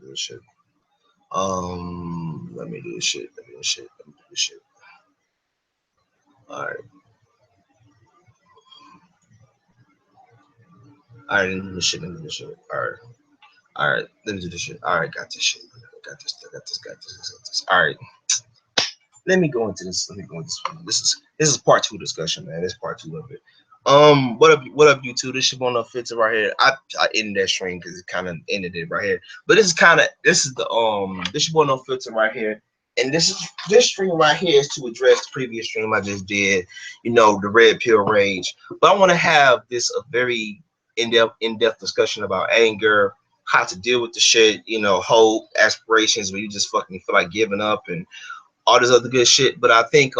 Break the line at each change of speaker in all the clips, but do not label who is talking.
do this shit. Let me do this shit. Let me do this shit. Let me do this shit. All right. All right. Let me do this shit. Let me do this shit. All right. All right. Let me do this shit. All right. Got this shit. Got this. Got this. Got this. Got this. All right. Let me go into this. Let me go into this one. This is part two discussion, man. This is part two of it. What up, you two? This shit on the filter right here. I ended that stream because it kind of ended it right here. But this is the this shit on no filter right here. And this stream right here is to address the previous stream I just did, you know, the red pill rage. But I want to have this a very in-depth discussion about anger, how to deal with the shit, you know, hope, aspirations when you just fucking feel like giving up and all this other good shit. But I think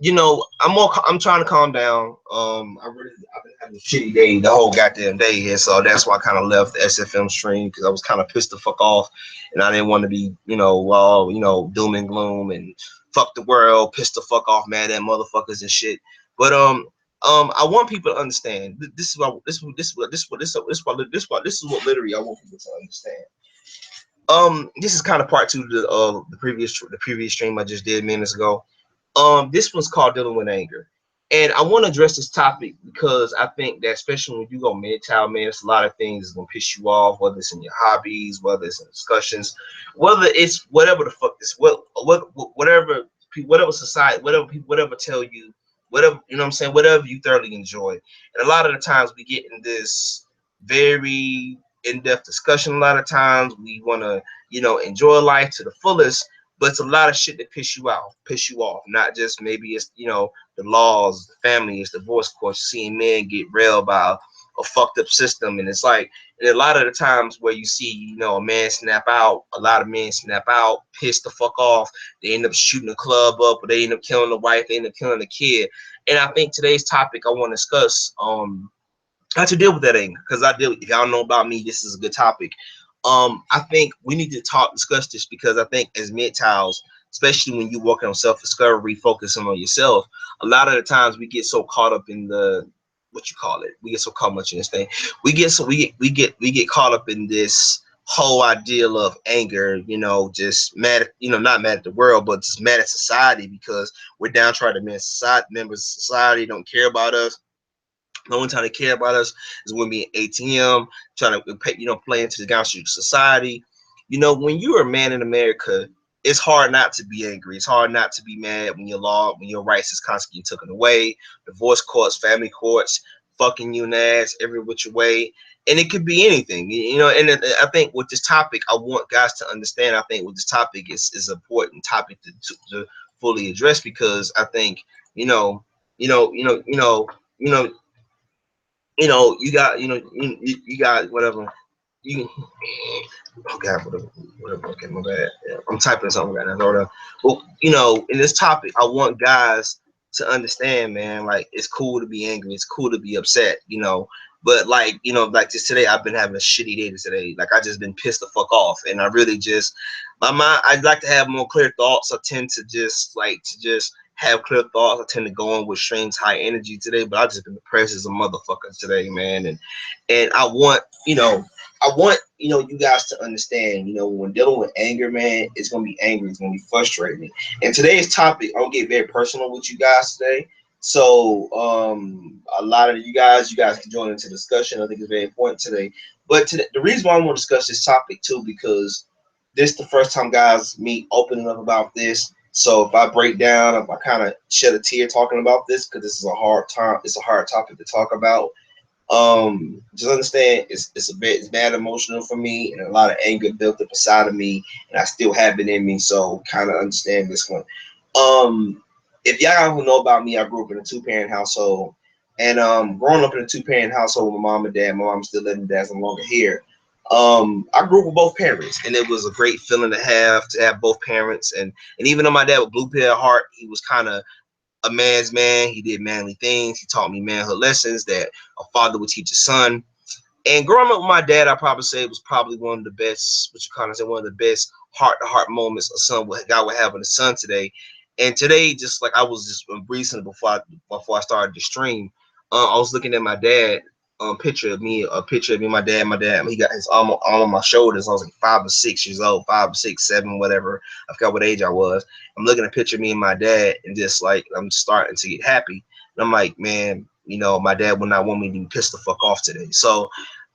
you know, I'm trying to calm down. I've been having a shitty day the whole goddamn day here, so that's why I kind of left the SFM stream because I was kind of pissed the fuck off, and I didn't want to be, you know, all you know, doom and gloom and fuck the world, pissed the fuck off, mad at motherfuckers and shit. But I want people to understand. This is what literally I want people to understand. This is kind of part two to the previous stream I just did minutes ago. This one's called Dealing with Anger. And I want to address this topic because I think that especially when you go MGTOW, man, it's a lot of things that's gonna piss you off, whether it's in your hobbies, whether it's in discussions, whether it's whatever the fuck this whatever society, whatever people whatever tell you, whatever you know what I'm saying, whatever you thoroughly enjoy. And a lot of the times we get in this very in-depth discussion. A lot of times we wanna, you know, enjoy life to the fullest, but it's a lot of shit that piss you off. Not just maybe it's, you know, the laws, the family, it's divorce courts, seeing men get railed by a fucked up system. And it's like, and a lot of the times where you see, you know, a man snap out, a lot of men snap out, piss the fuck off. They end up shooting the club up, or they end up killing the wife, they end up killing the kid. And I think today's topic I want to discuss, how to deal with that anger, because if y'all know about me, this is a good topic. I think we need to discuss this because I think as MGTOWs, especially when you're working on self-discovery, focusing on yourself, a lot of the times we get so caught up in the what you call it. We get so caught much in this thing. We get caught up in this whole ideal of anger, you know, just mad at, you know, not mad at the world, but just mad at society because we're downtrodden members of society don't care about us. The only time they care about us is when we ATM trying to pay, you know, play into the gangster society. You know, when you're a man in America, it's hard not to be angry. It's hard not to be mad when when your rights is constantly taken away. Divorce courts, family courts, fucking you in the ass every which way. And it could be anything, you know. And I think with this topic, I want guys to understand. I think with this topic is an important topic to fully address because I think, you know, you know, you know, you know, you know, you got, you got whatever. You, oh God, whatever. Okay, my bad. Yeah, I'm typing something right now. Hold on. Well, you know, in this topic, I want guys to understand, man. Like, it's cool to be angry. It's cool to be upset. You know, but like, you know, like just today, I've been having a shitty day today. Like, I just been pissed the fuck off, and I really just my mind. I'd like to have more clear thoughts. I tend to just have clear thoughts. I tend to go on with streams high energy today, but I just been depressed as a motherfucker today, man. And I want, you guys to understand, you know, when dealing with anger, man, it's gonna be angry, it's gonna be frustrating. And today's topic, I'm gonna get very personal with you guys today. So a lot of you guys can join into the discussion. I think it's very important today. But the reason why I want to discuss this topic too, because this is the first time guys me opening up about this. So if I break down, if I kind of shed a tear talking about this, because this is a hard time, it's a hard topic to talk about. Just understand it's bad emotional for me, and a lot of anger built up inside of me, and I still have it in me. So kind of understand this one. If y'all who know about me, I grew up in a two-parent household, and growing up in a two-parent household with my mom and dad, my mom's still living, dad's no longer here. I grew up with both parents, and it was a great feeling to have both parents, and even though my dad was blue pill heart, he was kind of a man's man. He did manly things. He taught me manhood lessons that a father would teach a son. And growing up with my dad, I probably say it was probably one of the best, one of the best heart-to-heart moments God would have with his son today. And today, just like I was just recently before I started the stream, I was looking at my dad. picture of me, and my dad. My dad, he got his arm on my shoulders. I was like 5 or 6 years old, 5 or 6, 7, whatever. I forgot what age I was. I'm looking at a picture of me and my dad, and just like I'm starting to get happy. And I'm like, man, you know, my dad would not want me to be pissed the fuck off today. So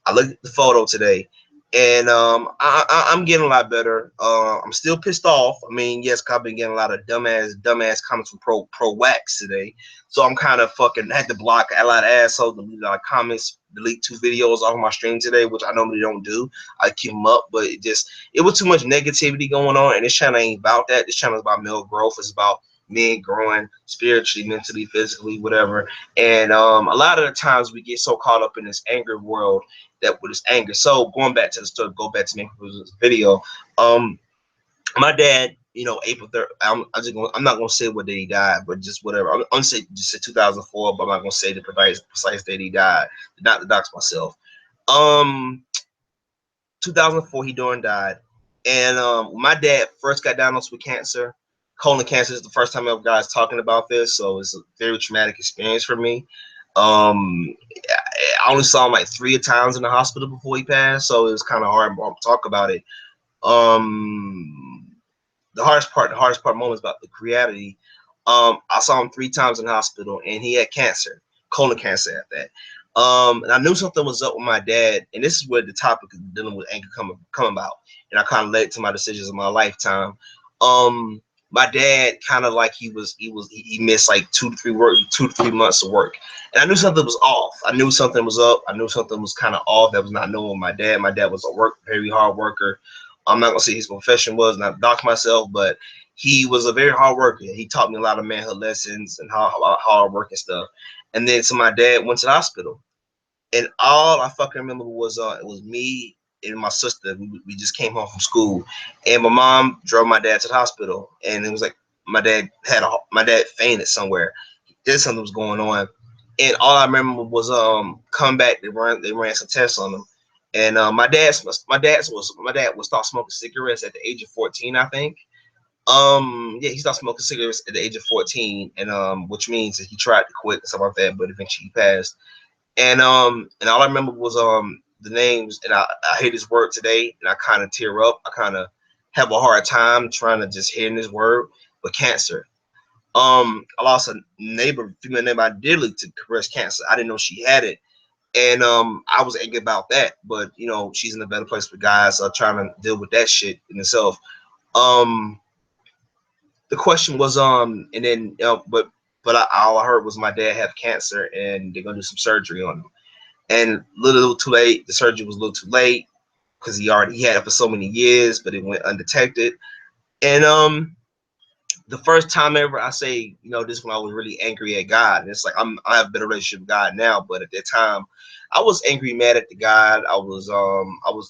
I looked at the photo today, and I'm getting a lot better. I'm still pissed off. I mean, yes, I've been getting a lot of dumbass comments from pro wax today. So I'm kind of fucking had to block a lot of assholes, delete a lot of comments, delete 2 videos off my stream today, which I normally don't do. I keep them up, but it was too much negativity going on, and this channel ain't about that. This channel is about male growth. It's about men growing spiritually, mentally, physically, whatever. And a lot of the times we get so caught up in this anger world that with this anger. So going back to the story, go back to this video. My dad, you know, April 3rd. I'm not gonna say what day he died, but just whatever. I'm gonna say just say 2004, but I'm not gonna say the precise date he died. Not to dox myself. 2004, he died, and my dad first got diagnosed with cancer. Colon cancer is the first time ever guys talking about this, so it's a very traumatic experience for me. I only saw him like 3 times in the hospital before he passed, so it was kind of hard to talk about it. The hardest part moment is about the reality. I saw him 3 times in the hospital, and he had cancer, colon cancer at that. And I knew something was up with my dad, and this is where the topic of dealing with anger come about, and I kind of led to my decisions of my lifetime. My dad kind of like he missed like 2 to 3 months of work, and I knew something was off. I knew something was up. I knew something was kind of off that was not knowing my dad. My dad was a very hard worker. I'm not gonna say his profession was, not dock myself, but he was a very hard worker. He taught me a lot of manhood lessons and how hard work and stuff. And then so my dad went to the hospital, and all I fucking remember was it was me and my sister. We just came home from school, and my mom drove my dad to the hospital, and it was like my dad fainted somewhere. There's something was going on, and all I remember was coming back. They ran some tests on him, and my dad was start smoking cigarettes at the age of 14, I think. Yeah, he started smoking cigarettes at the age of 14, and which means that he tried to quit and stuff like that, but eventually he passed. And all I remember was the names, and I hear this word today, and I kind of tear up. I kind of have a hard time trying to just hear this word, but cancer. I lost a female neighbor I dearly to breast cancer. I didn't know she had it, and I was angry about that. But you know, she's in a better place for guys trying to deal with that shit in itself. The question was and then all I heard was my dad had cancer, and they're gonna do some surgery on him. And a little too late. The surgery was a little too late because he had it for so many years, but it went undetected. And the first time ever I say, you know, this when I was really angry at God. And it's like I have a better relationship with God now, but at that time I was angry, mad at the God. I was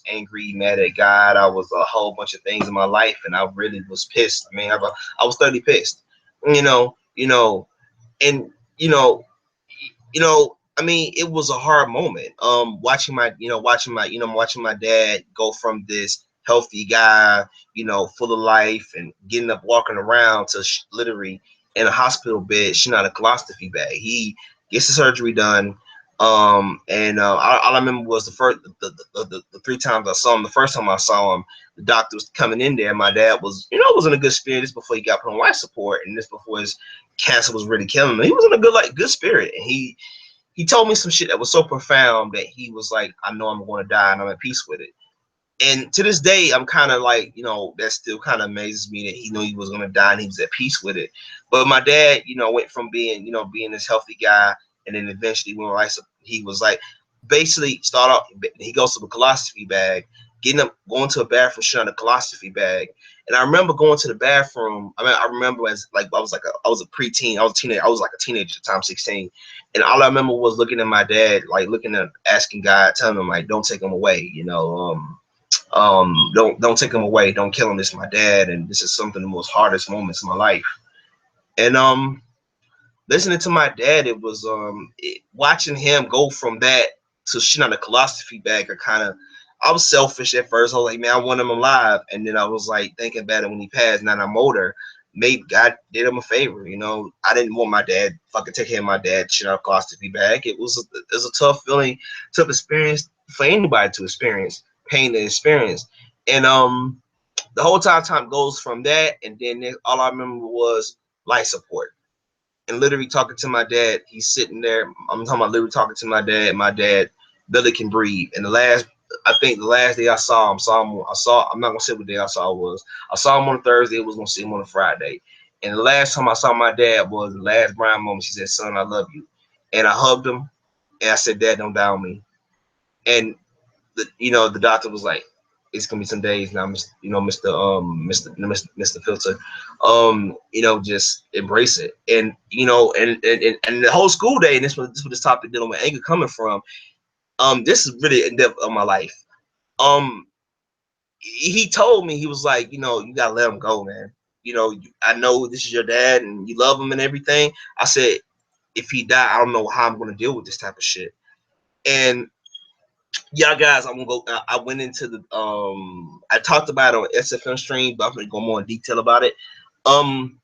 angry, mad at God. I was a whole bunch of things in my life, and I really was pissed. I mean, I was thoroughly pissed. You know, and I mean, it was a hard moment. Watching my dad go from this healthy guy, you know, full of life and getting up, walking around to literally in a hospital bed, shitting out a colostomy bag. He gets the surgery done. All I remember was the 3 times I saw him. The first time I saw him, the doctor was coming in there. My dad was, was in a good spirit. This before he got put on life support, and this before his cancer was really killing him. He was in a good spirit, and he told me some shit that was so profound that he was like, I know I'm going to die, and I'm at peace with it. And to this day, I'm kind of like, that still kind of amazes me that he knew he was going to die and he was at peace with it. But my dad, went from being this healthy guy, and then eventually when he was like, basically start off, he goes to a colostomy bag, going to a bathroom, showing a colostomy bag. And I remember going to the bathroom. I mean, I remember as like I was a preteen. I was a teenager. I was like a teenager at the time, 16. And all I remember was looking at my dad, like asking God, telling him like, don't take him away, don't take him away, don't kill him. This is my dad, and this is something of the most hardest moments in my life. And listening to my dad, it was watching him go from that to shit on a colostomy bag. I was selfish at first. I was like, man, I want him alive. And then I was like thinking about it when he passed. Now I'm older. made God did him a favor. You know, I didn't want my dad fucking take care of my dad shit out cost to be back. It was a tough feeling, tough experience for anybody to experience, pain to experience. And the whole time goes from that, and then all I remember was life support. And literally talking to my dad, he's sitting there. I'm talking about literally talking to my dad. My dad barely can breathe. And I think the last day I saw him, I'm not gonna say what day I saw it was. I saw him on a Thursday. Was gonna see him on a Friday. And the last time I saw my dad was the last Brian moment. She said, "Son, I love you," and I hugged him, and I said, "Dad, don't die on me." And the doctor was like, "It's gonna be some days now, Mr. Filter. Just embrace it." And and the whole school day, and this topic dealing with anger coming from. This is really in depth of my life. Um, he told me, he was like, you gotta let him go, man. I know this is your dad and you love him and everything. I said, if he died, I don't know how I'm gonna deal with this type of shit. And yeah, guys, I'm gonna go. I went into the I talked about it on SFM stream, but I'm gonna go more in detail about it. Um,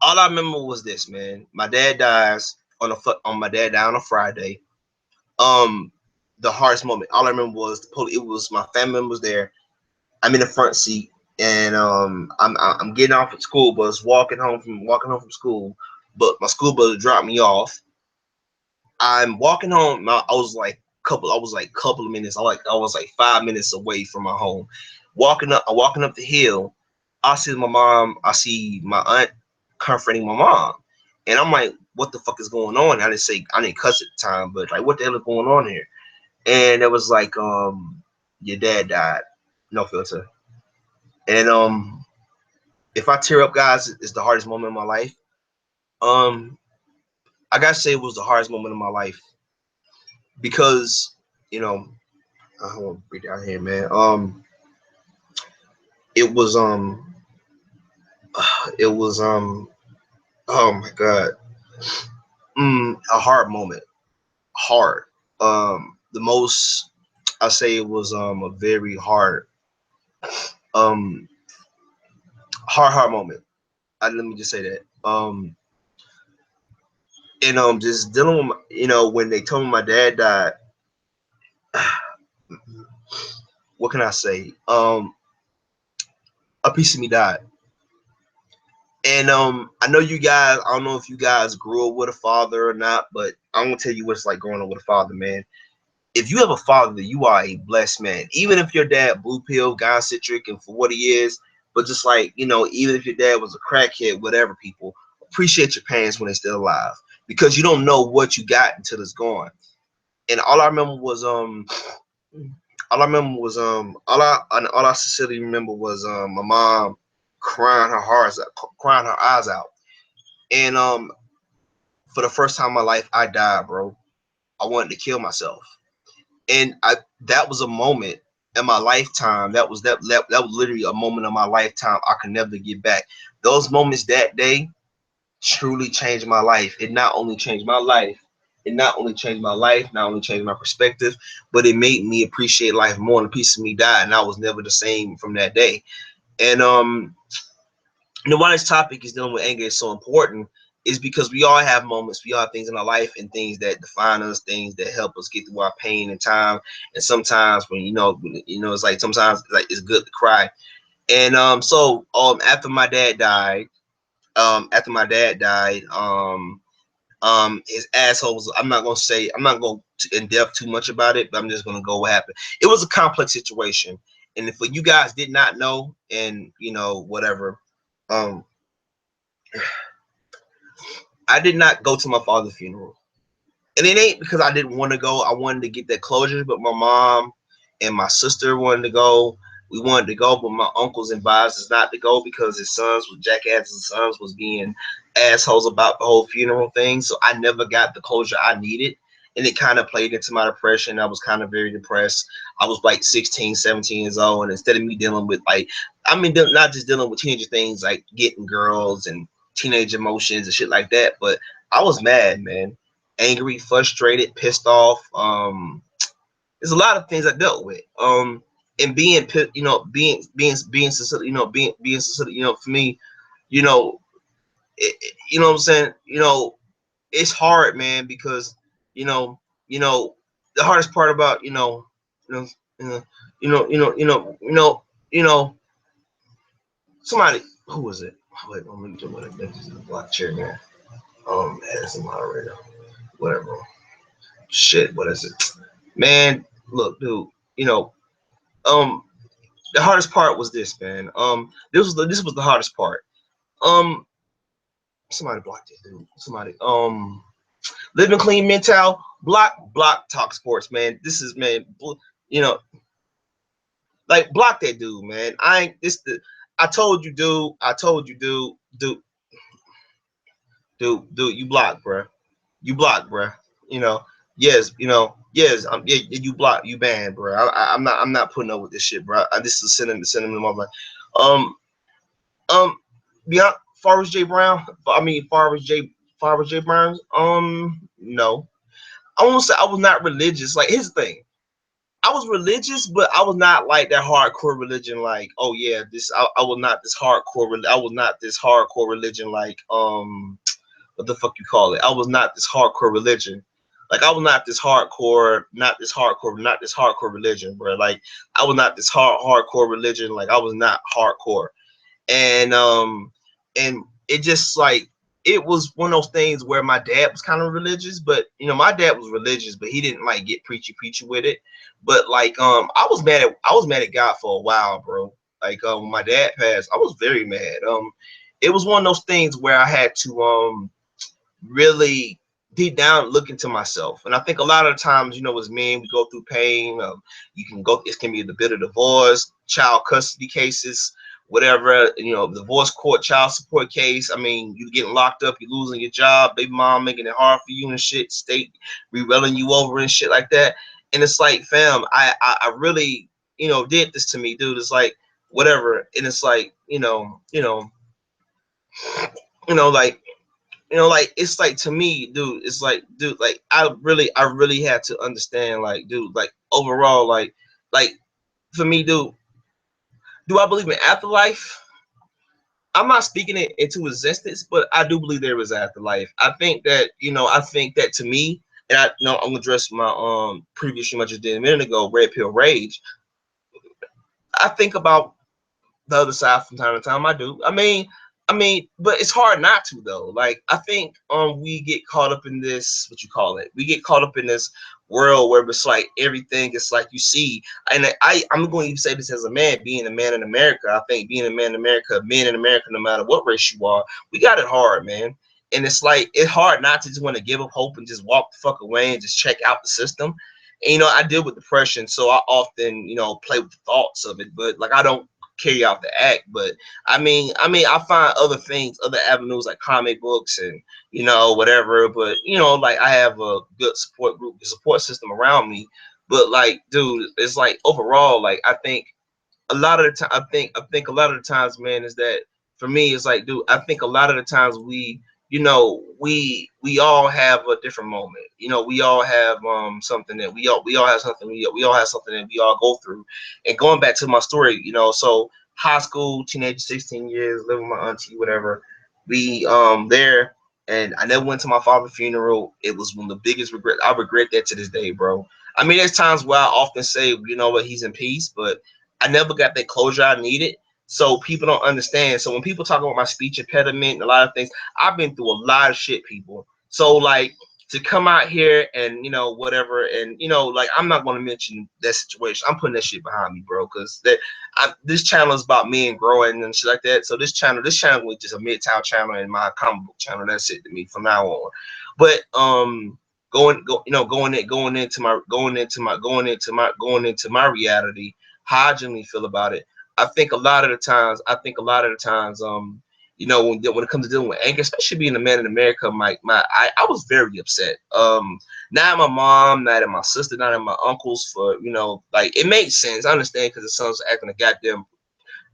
all I remember was this, man. My dad dies on my dad died on a Friday. Um, the hardest moment. All I remember was it was my family members there. I'm in the front seat, and I'm getting off at school bus, walking home from school. But my school bus dropped me off. I'm walking home. I was like couple of minutes. I was like 5 minutes away from my home. Walking up the hill. I see my mom. I see my aunt comforting my mom, and I'm like, "What the fuck is going on?" I didn't cuss at the time, but like, what the hell is going on here? And it was like, your dad died. No filter. And if I tear up, guys, it's the hardest moment of my life. Um, I gotta say it was the hardest moment of my life because you know I want to break down here, man. It was it was oh my god, a hard moment, hard. The most I say it was a very um hard moment. Let me just say that. And just dealing with when they told me my dad died. What can I say? A piece of me died. And I know you guys. I don't know if you guys grew up with a father or not, but I'm gonna tell you what it's like growing up with a father, man. If you have a father, you are a blessed man. Even if your dad blue pill, God centric, and for what he is, but just like even if your dad was a crackhead, whatever, people appreciate your parents when they're still alive because you don't know what you got until it's gone. And all I sincerely remember was my mom crying her eyes out. And for the first time in my life, I died, bro. I wanted to kill myself, and that was a moment in my lifetime. That was literally a moment of my lifetime I can never get back. Those moments that day truly changed my life. It not only changed my life, not only changed my perspective, but it made me appreciate life more. And a piece of me died, and I was never the same from that day. And why this topic is dealing with anger is so important is because we all have moments, we all have things in our life and things that define us, things that help us get through our pain and time. And sometimes when it's like sometimes like it's good to cry. And after my dad died, his asshole was, I'm not going to in depth too much about it, but I'm just gonna go what happened. It was a complex situation. And if you guys did not know, and whatever, um I did not go to my father's funeral. And it ain't because I didn't want to go. I wanted to get that closure, but my mom and my sister wanted to go. We wanted to go, but my uncles advised us not to go because his sons were jackasses. His sons was being assholes about the whole funeral thing. So I never got the closure I needed. And it kind of played into my depression. I was kind of very depressed. I was like 16, 17 years old. And instead of me dealing with not just dealing with teenager things like getting girls and teenage emotions and shit like that, but I was mad, man. Angry, frustrated, pissed off. There's a lot of things I dealt with. And being, being, being, being, for me, you know, you know what I'm saying? It's hard, man, because you know, you know, the hardest part about you know, you know, you know, somebody who was it? Wait, let me do what this is a black chair, man. As a moderator, whatever. Shit, what is it, man? Look, dude, um, the hardest part was this, man. This was the hardest part. Um, somebody blocked it, dude. Somebody, living clean mental, block talk sports, man. This is, man, you know, like block that dude, man. I ain't this the. I told you, dude. I told you, dude. You blocked, bruh. You blocked, bruh. You know, yes, yes. Yeah, you blocked, you banned, bruh. I'm not putting up with this shit, bruh. I just sending them all. Um, um, beyond Forrest J. Brown. I mean, Forrest J. Brown. No. I won't say I was not religious. Like, here's the thing. I was religious, but I was not like that hardcore religion. Like, oh yeah, I was not this hardcore. I was not this hardcore religion. Like, what the fuck you call it? I was not this hardcore religion. Like, I was not this hardcore, not this hardcore religion, bro. Like, I was not this hardcore religion. Like, I was not hardcore, and and it just like it was one of those things where my dad was kind of religious, but my dad was religious, but he didn't like get preachy with it. But like I was mad at God for a while, bro. Like when my dad passed, I was very mad. It was one of those things where I had to really deep down look into myself. And I think a lot of the times, as men, we go through pain. It can be the bit of divorce, child custody cases, whatever, divorce court, child support case. I mean, you getting locked up, you losing your job, baby mom making it hard for you and shit, state rerailing you over and shit like that. And it's like, fam, I really, did this to me, dude. It's like, whatever. And it's like, like, like it's like, to me, dude, it's like, dude, like I really had to understand, like, dude, like overall, like for me, dude, do I believe in afterlife? I'm not speaking it into existence, but I do believe there is afterlife. I think that, to me, and I know I'm gonna address my previous stream I just did a minute ago, Red Pill Rage. I think about the other side from time to time. I do. But it's hard not to, though. Like, I think we get caught up in this, what you call it. We get caught up in this world where it's like everything is like you see. And I'm going to even say this as a man, being a man in America. I think being a man in America, men in America, no matter what race you are, we got it hard, man. And it's like, it's hard not to just want to give up hope and just walk the fuck away and just check out the system. And, I deal with depression, so I often, play with the thoughts of it, but like I don't carry out the act. But I find other things, other avenues, like comic books and whatever. But like, I have a good support group, support system around me. But like, dude, it's like overall, like I think a lot of the time, I think a lot of the times, man, is that for me, it's like, dude, I think a lot of the times we all have a different moment. We all have something that we all have something we all have something that we all go through. And going back to my story, so high school, teenage, 16 years, living with my auntie, whatever. We there, and I never went to my father's funeral. It was one of the biggest regret. I regret that to this day, bro. I mean, there's times where I often say, what, he's in peace, but I never got that closure I needed. So people don't understand. So when people talk about my speech impediment and a lot of things, I've been through a lot of shit, people. So like, to come out here and whatever, and like, I'm not going to mention that situation. I'm putting that shit behind me, bro, because this channel is about me and growing and shit like that. So this channel was just a MGTOW channel and my comic book channel. That's it to me from now on. But going into my reality, how I generally feel about it. I think a lot of the times, when it comes to dealing with anger, especially being a man in America, I was very upset. Not at my mom, not at my sister, not at my uncles, for like, it made sense. I understand, because the sons are acting a goddamn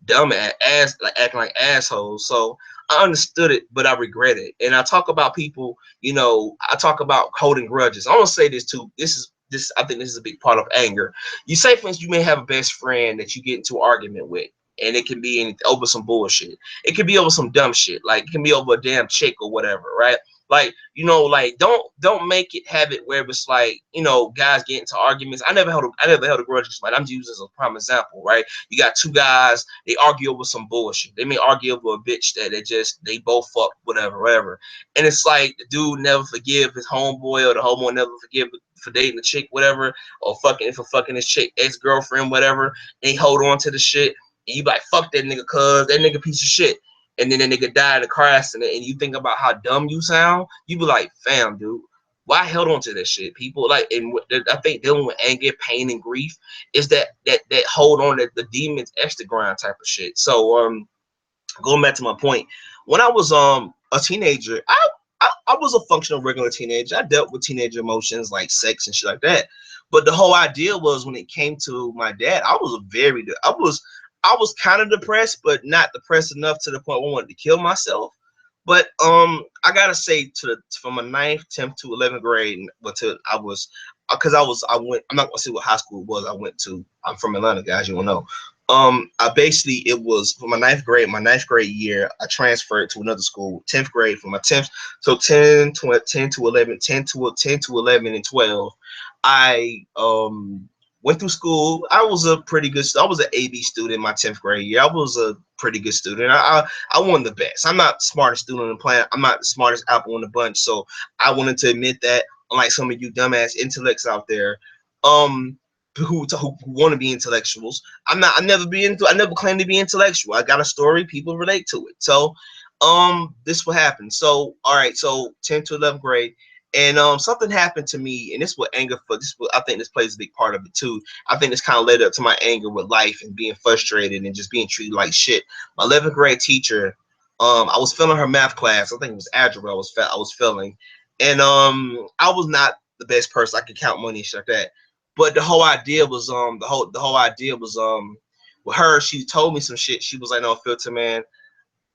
dumb ass, like acting like assholes. So I understood it, but I regret it. And I talk about people, I talk about holding grudges. I want to say this too. I think this is a big part of anger. You say, for instance, you may have a best friend that you get into an argument with. and it can be over some bullshit. It can be over some dumb shit. Like it can be over a damn chick or whatever, right? Like, you know, like don't make it have it where it's like, you know, guys get into arguments. I never held a grudge. Like, I'm just using this as a prime example, right? You got two guys, they argue over some bullshit. They may argue over a bitch that they both fuck, whatever. And it's like the dude never forgive his homeboy, or the homeboy never forgive for dating the chick, whatever, or for fucking his chick ex-girlfriend, whatever. They hold on to the shit, and you be like, fuck that nigga, cuz that nigga piece of shit. And then that nigga died in a car accident, and you think about how dumb you sound, you be like, fam, dude, why I held on to that shit? People like, and I think dealing with anger, pain, and grief is that hold on, that the demons etch the ground type of shit. So going back to my point, when I was a teenager, I was a functional regular teenager. I dealt with teenage emotions like sex and shit like that. But the whole idea was, when it came to my dad, I was kind of depressed, but not depressed enough to the point where I wanted to kill myself. But I gotta say, from a 9th, 10th to 11th grade, but to I was, because I went. I'm not gonna say what high school it was I went to. I'm from Atlanta, guys. You will know. I basically, it was for my ninth grade year, I transferred to another school. 10th grade, from my 10th, so 10 to 11, 10 to 11 and 12. I went through school. I was an AB student my 10th grade year. I was a pretty good student. I won the best. I'm not the smartest student in the planet. I'm not the smartest apple in the bunch. So I wanted to admit that, unlike some of you dumbass intellects out there, who want to be intellectuals. I never claimed to be intellectual. I got a story, people relate to it. So this what happened. So all right, so 10th to 11th grade, and something happened to me, and this what anger for this I think this plays a big part of it too. I think this kind of led up to my anger with life and being frustrated and just being treated like shit. My 11th grade teacher, I was failing her math class. I think it was algebra I was failing, and I was not the best person. I could count money and shit like that. But the whole idea was with her, she told me some shit. She was like, no, Filter, man,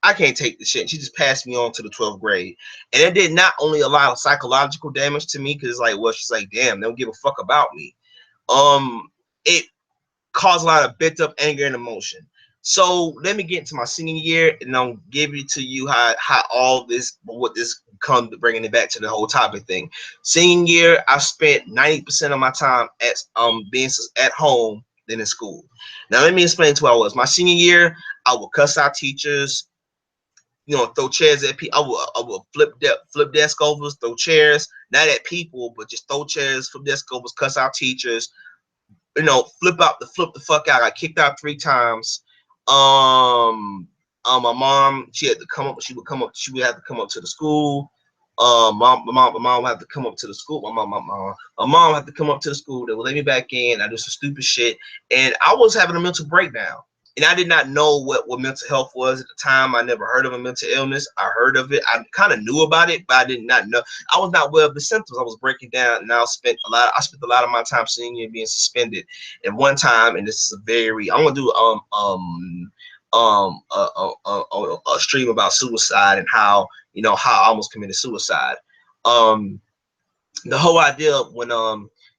I can't take the shit. She just passed me on to the 12th grade. And it did not only a lot of psychological damage to me, because like, well, she's like, damn, they don't give a fuck about me. It caused a lot of bent up anger and emotion. So let me get into my senior year, and I'll give it to you how all this, what this come to, bringing it back to the whole topic thing. Senior year, I spent 90% of my time at being at home than in school. Now let me explain to what I was. My senior year, I would cuss out teachers, you know, throw chairs at people. I would flip desk overs, throw chairs, not at people, but just throw chairs, flip desk overs, cuss out teachers. You know, flip the fuck out. I kicked out 3 times. My mom, she had to come up. She would have to come up to the school. My mom would have to come up to the school. My mom had to come up to the school. They would let me back in. I did some stupid shit, and I was having a mental breakdown. And I did not know what mental health was at the time. I never heard of a mental illness. I heard of it. I kind of knew about it, but I did not know. I was not aware of the symptoms. I was breaking down, and I spent a lot of my time senior year being suspended. And one time, and this is I'm gonna do a stream about suicide and how I almost committed suicide. The whole idea when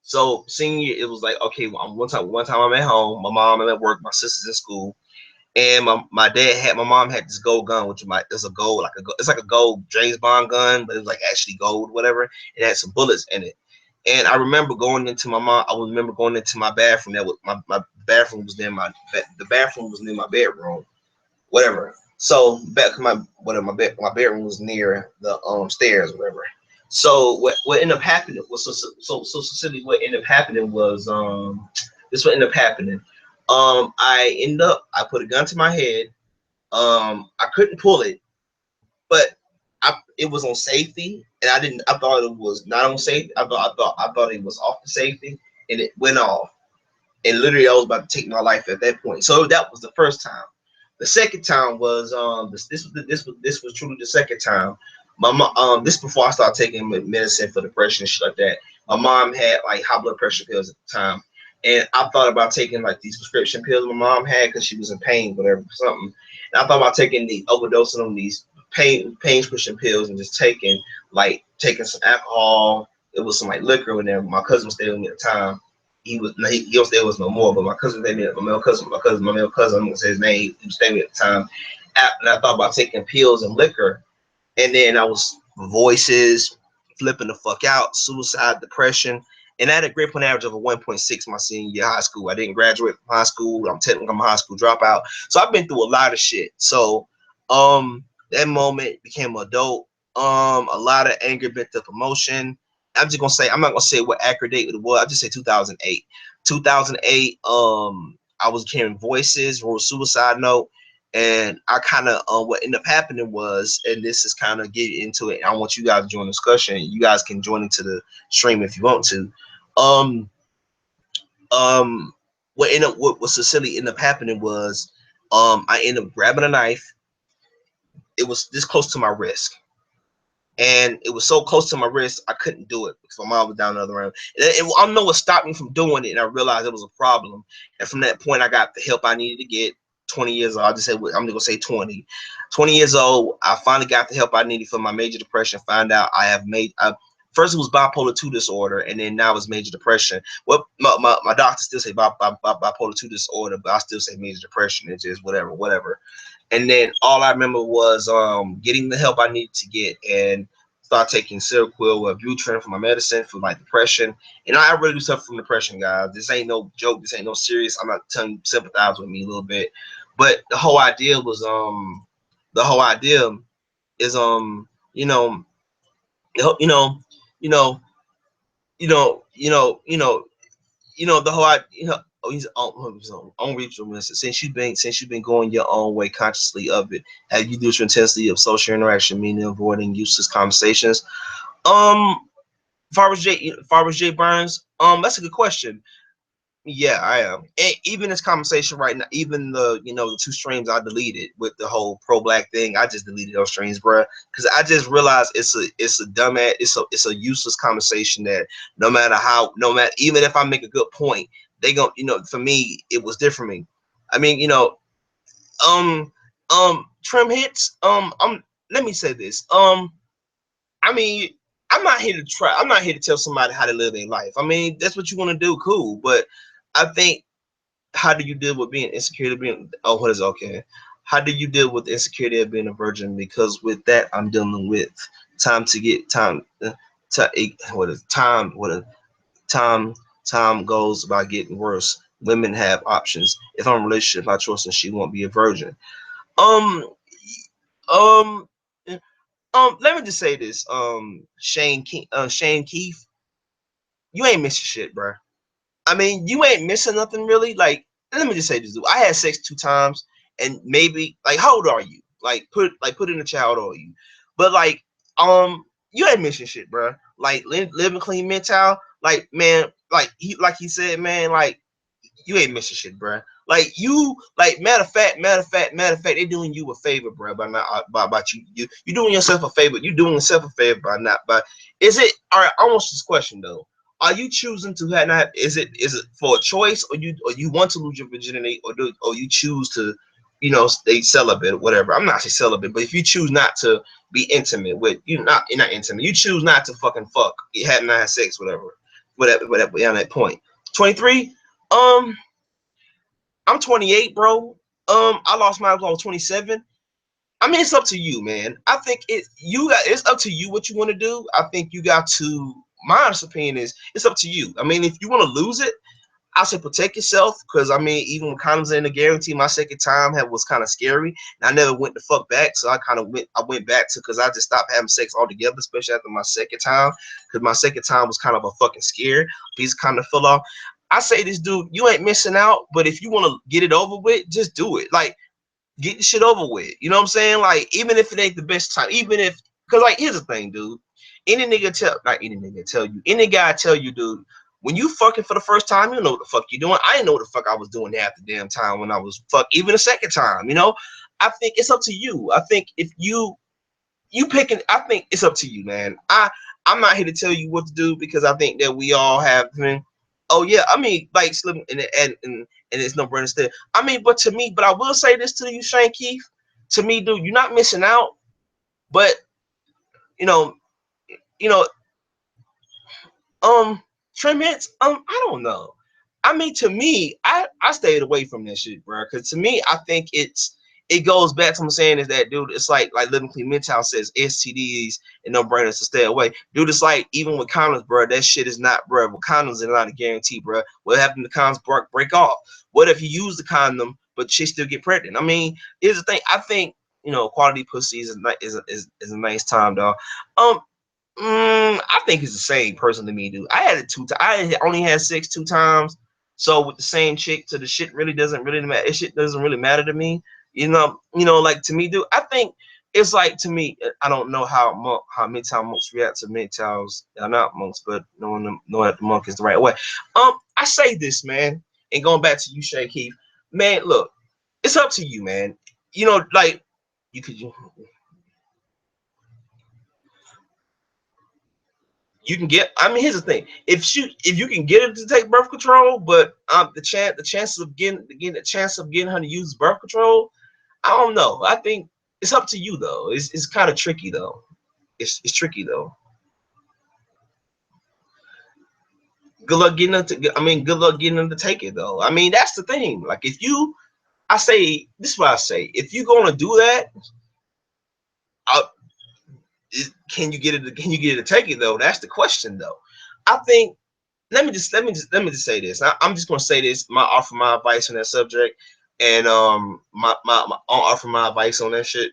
so senior, it was like, okay, well, one time I'm at home, my mom at work, my sister's in school, and my mom had this gold gun, which it's a gold, it's like a gold James Bond gun, but it was like actually gold, whatever. It had some bullets in it. And I remember going into my bathroom. That was my bathroom was near the bathroom was near my bedroom, whatever. So back my bedroom was near the stairs, whatever. So what ended up happening was Cecilia, what ended up happening was this what ended up happening. I put a gun to my head. I couldn't pull it, but it was on safety, and I thought it was not on safety. I thought it was off the safety, and it went off. And literally I was about to take my life at that point. So that was the first time. The second time was this was truly the second time. My mom, this before I started taking medicine for depression and shit like that. My mom had like high blood pressure pills at the time, and I thought about taking like these prescription pills my mom had because she was in pain, whatever, something. And I thought about overdosing on these pain prescription pills and just taking some alcohol. It was some like liquor in there. My cousin was staying with me at the time, he was there was no more, but my cousin named me my male cousin, my male cousin, I'm gonna say his name, he was staying with me at the time. And I thought about taking pills and liquor, and then I was voices, flipping the fuck out, suicide, depression. And I had a grade point average of a 1.6 my senior year of high school. I didn't graduate from high school. I'm a high school dropout. So I've been through a lot of shit. So that moment became an adult. A lot of anger, bent up emotion. I'm not gonna say what accurate date it was. I just say 2008. 2008, I was hearing voices, wrote a suicide note. And I kind of what ended up happening was, and this is kind of getting into it. I want you guys to join the discussion. You guys can join into the stream if you want to. Um, what Cecilia ended up happening was, I ended up grabbing a knife. It was this close to my wrist, and it was so close to my wrist I couldn't do it because my mom was down the other room. And I don't know what stopped me from doing it, and I realized it was a problem. And from that point, I got the help I needed to get. 20 years old, I'm gonna say 20 years old. I finally got the help I needed for my major depression. Find out first it was bipolar 2 disorder, and then now it's major depression. Well, my doctor still say bipolar 2 disorder, but I still say major depression. It's just whatever. And then all I remember was getting the help I needed to get, and start taking Seroquel or Butrin for my medicine for my depression. And I really do suffer from depression, guys. This ain't no joke. This ain't no serious. I'm not telling you sympathize with me a little bit, but the whole idea was the whole idea is you know you know you know you know you know you know the whole he's on reachable. Since you've been going your own way consciously of it, have you reduced your intensity of social interaction, meaning avoiding useless conversations? Far as Jay Burns, that's a good question. Yeah, I am. And even this conversation right now, even the 2 streams I deleted with the whole pro black thing, I just deleted those streams, bro, because I just realized it's a dumbass, it's a useless conversation that no matter even if I make a good point, they gon' for me it was different for me. I mean, um trim hits. Let me say this. I mean, I'm not here to tell somebody how to live their life. I mean, that's what you want to do, cool. But I think, how do you deal with being insecure? What is okay? How do you deal with the insecurity of being a virgin? Because with that, I'm dealing with time to get time. What is time? Time? Time goes by getting worse. Women have options. If I'm in a relationship, I trust her. She won't be a virgin. Um, um, Let me just say this. Shane Keith, you ain't missing shit, bro. I mean, you ain't missing nothing really. Like, let me just say this, dude. I had sex 2 times, and maybe like, how old are you? Like, put in the chat, how old are you? But like, you ain't missing shit, bro. Like, living clean mental. Like, man, like he said, man, like, you ain't missing shit, bro. Like, matter of fact, they doing you a favor, bro, by not by you doing yourself a favor. You doing yourself a favor by not by. Is it all right? Almost this question though. Are you choosing to have not? Is it for a choice, or you want to lose your virginity, or you choose to, stay celibate, whatever. I'm not saying celibate, but if you choose not to be intimate with, you're not intimate. You choose not to fucking fuck, you have not had sex, whatever. On that point, 23. Um, I'm 28, bro. I lost mine when I was 27. I mean, it's up to you, man. I think it's up to you what you want to do. I think you got to. My honest opinion is it's up to you. I mean, if you want to lose it, I say protect yourself, because I mean, even when condoms in the guarantee, my second time was kind of scary. And I never went the fuck back, so I went back to, because I just stopped having sex altogether, especially after my second time, because my second time was kind of a fucking scare. Piece kind of fell off. I say this, dude, you ain't missing out, but if you want to get it over with, just do it. Like, get the shit over with. You know what I'm saying? Like, even if it ain't the best time, because like, here's the thing, dude. Any guy tell you, dude, when you fucking for the first time, you know what the fuck you doing. I didn't know what the fuck I was doing half the damn time when I was even the second time. I think it's up to you. I think if you picking, I think it's up to you, man. I'm not here to tell you what to do, because I think that we all have. Oh yeah, I mean, like, Slim, and it's no brainer still. I mean, but to me, I will say this to you, Shane Keith. To me, dude, you're not missing out. But you know, you know, trim hits. I don't know. I mean, to me, I stayed away from that shit, bro. Because to me, I think it goes back to what I'm saying is that, dude, it's like Living Clean MGTOW says, STDs and no brainers to stay away. Dude, it's like, even with condoms, bro, that shit is not, bro. With condoms, are not a guarantee, bro. What happened to condoms break off? What if you use the condom, but she still get pregnant? I mean, here's the thing. I think, quality pussy is a nice time, dog. I think it's the same person to me, dude. I had it 2 times. I only had sex 2 times. So with the same chick, so the shit really doesn't really matter. It shit doesn't really matter to me. Like to me, dude. I think it's like to me. I don't know how MGTOW monks react to MGTOWs. They're not monks, but knowing that the monk is the right way. I say this, man, and going back to you, Shay Keith, man. Look, it's up to you, man. Like you could. You can get. I mean, here's the thing: if you can get her to take birth control, but the chances of getting her to use birth control, I don't know. I think it's up to you though. It's kind of tricky though. It's tricky though. Good luck getting her to. I mean, good luck getting them to take it though. I mean, that's the thing. Like if you, I say this is what I say: if you're gonna do that, I, can you get it? Can you get it to take it though? That's the question though. I think let me just say this. I'm just gonna say this. Offer my advice on that subject, and I'll offer my advice on that shit.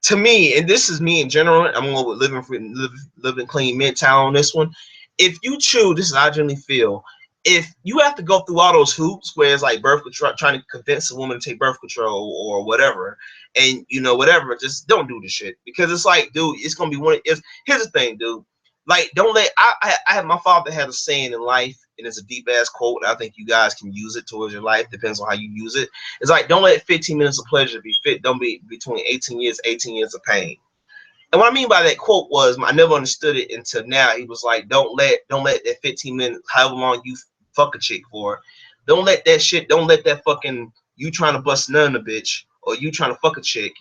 To me, and this is me in general. I'm going with living clean MGTOW on this one. If you choose, this is how I generally feel. If you have to go through all those hoops, where it's like birth control, trying to convince a woman to take birth control or whatever, and whatever, just don't do the shit because it's like, dude, it's gonna be one. Here's the thing, dude. Like, don't let. I have my father had a saying in life, and it's a deep ass quote. And I think you guys can use it towards your life. Depends on how you use it. It's like, don't let 15 minutes of pleasure be fit. Don't be between 18 years of pain. And what I mean by that quote was, I never understood it until now. He was like, don't let that 15 minutes, however long you fuck a chick for, don't let that fucking you trying to bust none a bitch or you trying to fuck a chick,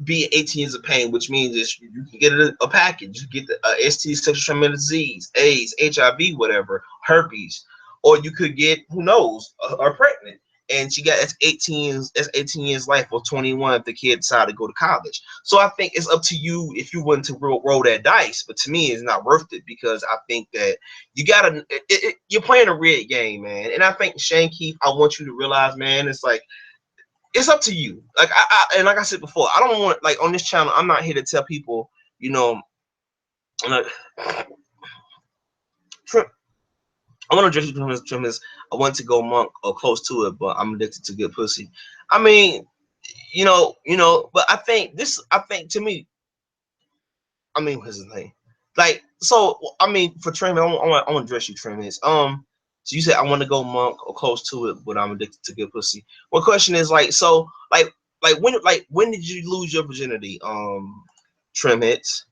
be 18 years of pain, which means is you can get a package. You get the ST, sexual transmitted disease, AIDS, HIV, whatever, herpes, or you could get, who knows, or pregnant. And she got that's 18 years life or 21 if the kid decided to go to college. So I think it's up to you if you want to roll that dice. But to me, it's not worth it because I think that you gotta you're playing a red game, man. And I think Shane Keith, I want you to realize, man, it's like it's up to you. Like and like I said before, I don't want, like, on this channel, I'm not here to tell people, like, I want to address you from this. I want to go monk or close to it, but I'm addicted to good pussy. I mean, but I think to me, I mean, what's his name? Like, so, I mean, for Trim, I want to address you, Trim. So you said I want to go monk or close to it, but I'm addicted to good pussy. One question is like, so, when did you lose your virginity, Trim hits?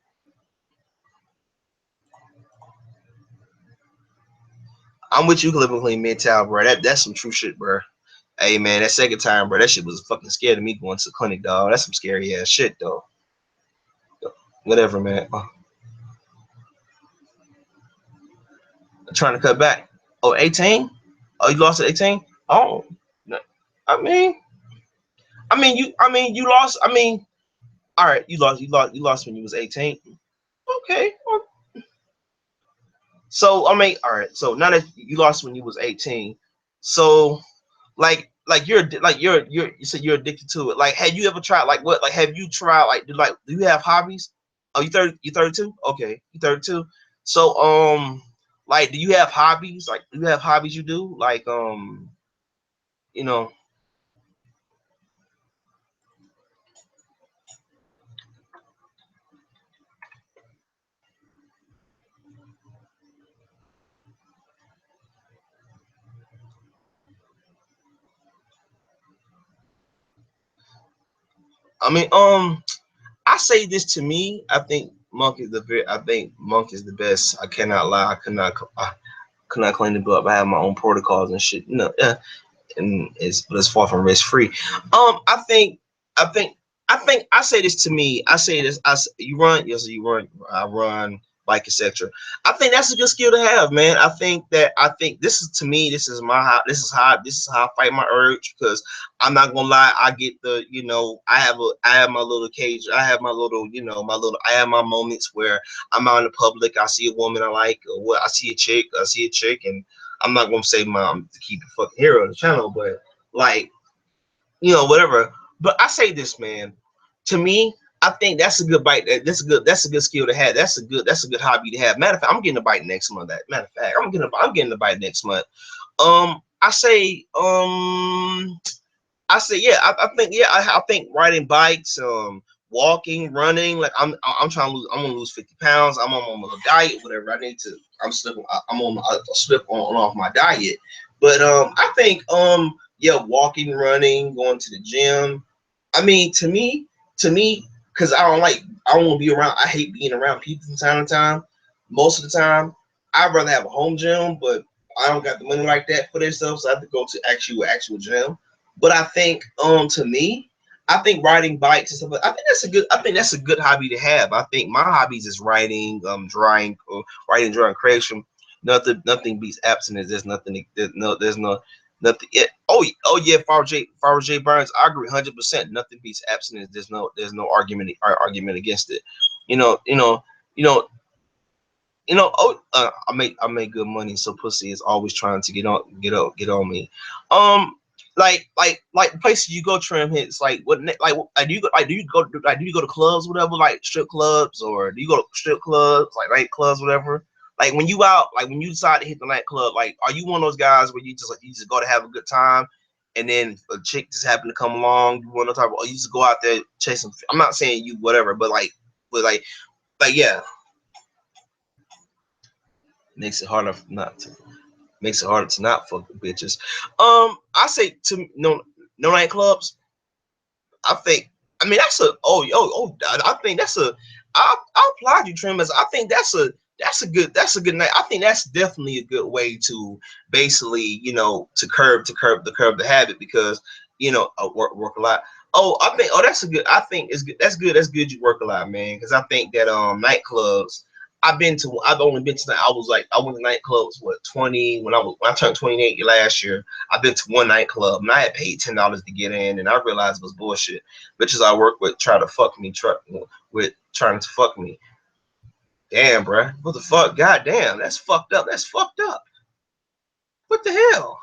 I'm with you, Living Clean MGTOW, bro. That's some true shit, bro. Hey, man, that second time, bro, that shit was fucking scared of me going to the clinic, dog. That's some scary ass shit, though. Whatever, man. Trying to cut back. Oh, 18? Oh, you lost at 18? Oh, no. I mean, you lost. I mean, all right, you lost when you was 18. Okay. So I mean, all right. So now that you lost when you was 18, so you said you're addicted to it. Like, have you ever tried, like, what, like, have you tried, like, do you have hobbies? Oh, you 32? Okay, you 32. So like, do you have hobbies? Like, do you have hobbies you do? Like, you know, I mean, I say this to me. I think Monk is the best. I cannot lie. I could not claim to be up. I have my own protocols and shit. And it's far from risk free. I think I think I say this to me. I say this. You run. Yes, you run. I run like etc. I think that's a good skill to have, man. I think this is, to me, this is how I fight my urge, because I'm not gonna lie, I get the, I have my little cage, I have my little, I have my moments where I'm out in the public, I see a woman I like, or what, I see a chick, and I'm not gonna say mom to keep the fucking hero on the channel, but like, whatever. But I say this, man. To me, I think that's a good bite. That's a good skill to have. That's a good hobby to have. Matter of fact, I'm getting a bite next month. Matter of fact, I'm getting a bite next month. I say, yeah. I think riding bikes, walking, running. Like I'm trying to lose. I'm gonna lose 50 pounds. I'm on a diet, whatever. I need to. I'm slipping. I'm on. I slip on off my diet. But I think yeah, walking, running, going to the gym. I mean, to me, because I don't want to be around. I hate being around people from time to time. Most of the time, I'd rather have a home gym, but I don't got the money like that for this stuff, so I have to go to actual gym. But I think, to me, I think riding bikes and stuff. I think that's a good hobby to have. I think my hobbies is writing, drawing, creation. Nothing beats abstinence. There's nothing. There's no nothing. Oh yeah, Farmer J Burns. I agree 100%. Nothing beats abstinence. There's no argument against it. You know, you know, you know, I make good money, so pussy is always trying to get on me. Um, like places you go, trim hits. Like what? Do you go to clubs, whatever, like strip clubs, or do you go to strip clubs, like night clubs, whatever? Like when you out, like when you decide to hit the nightclub, like are you one of those guys where you just go to have a good time, and then a chick just happen to come along? You want to talk, or you just go out there chasing? I'm not saying you whatever, but yeah, makes it harder not to. Makes it harder to not fuck with bitches. I say to no nightclubs. I think. I mean, that's a I think that's a. I applaud you, Trim. As I think that's a good night. I think that's definitely a good way to basically to curb the habit, because work a lot. That's a good. I think it's good. That's good. That's good. You work a lot, man. Because I think that nightclubs. I've only been to. I went to nightclubs 20 when I turned 28 last year. I've been to one nightclub and I had paid $10 to get in, and I realized it was bullshit. Bitches I work with trying to fuck me. Trying to fuck me. Damn, bruh. What the fuck? God damn, that's fucked up. That's fucked up. What the hell?